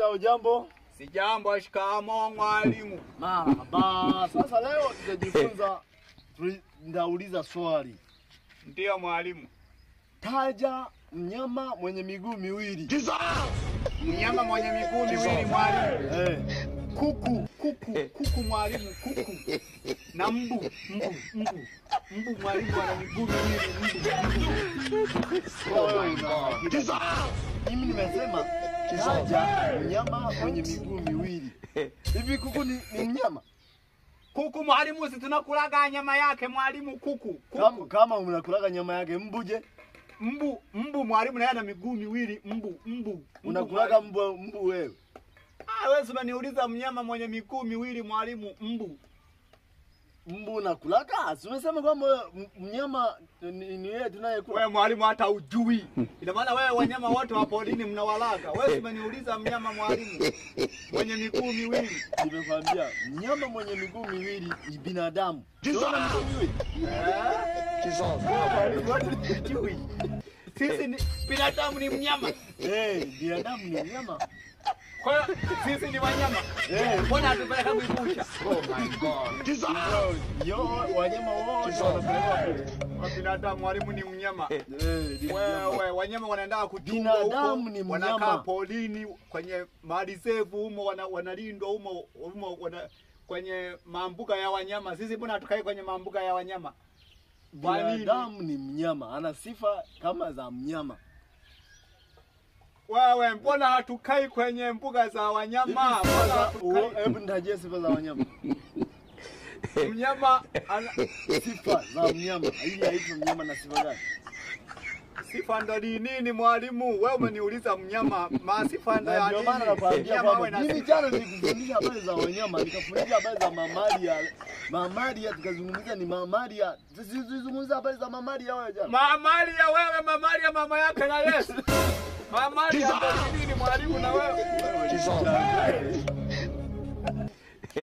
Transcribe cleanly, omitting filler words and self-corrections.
Ujambo? Sijambo, shikamoo mwalimu. Marhaba. Sasa leo tutajifunza, ndauliza swali. Ndio mwalimu. Taja mnyama mwenye miguu miwili. Mnyama mwenye miguu miwili mwalimu. Kuku mwalimu, kuku. Na mbu mwalimu ana miguu miwili, Mimi nimesema taja mnyama mwenye miguu miwili. Hivi kuku ni mnyama? Kuku mwalimu, si tunakulaga nyama yake mwalimu, kuku. Kama unakulaga nyama yake, mbuje? Mbu mwalimu naye ana miguu miwili, mbu. Unakulaga mbu wewe? Wewe unaniuliza mnyama mwenye miguu miwili mwalimu, mbu. Mbu unakulaga? Umesema kwamba mnyama ni yeye tunayekula. Wewe mwalimu hata ujui. Ina maana wewe wanyama wote wa porini mnawalaga. Wewe umeniuliza mnyama mwalimu mwenye miguu miwili. Nimekwambia mnyama mwenye miguu miwili ni binadamu. Unaona miguu miwili? Sisi ni binadamu, ni mnyama. Binadamu ni mnyama. Kwa hiyo sisi ni wanyama. Mbona hatupeleka kuibucha? Oh my God. Wanyama wote wanapelekwa. Binadamu mwalimu ni mnyama. Wewe wanyama wanaenda kuchunga huko. Binadamu ni mnyama. Wanakaa polini kwenye reserve humo, wanalindwa humo kwenye mambuga ya wanyama. Sisi mbona hatukai kwenye mambuga ya wanyama? Binadamu ni mnyama, ana sifa kama za mnyama. Wewe mbona hatukai kwenye mbuga za wanyama? Hebu nitajie sifa za wanyama. Mnyama ana sifa za mnyama. Ili aitwe mnyama na sifa gani? Sifa ndo nini mwalimu? Wewe umeniuliza mnyama, sifa ndo ya nini? Ndio maana nakwambia kwamba mimi jana nilikufundisha habari za wanyama, nikafundisha habari za mamalia. Mamalia tukazungumzia ni mamalia. Sizungumza habari za mamalia wewe jana. Mamalia wewe, mamalia mama yake na Yesu. Mamalia ndo nini mwalimu na wewe?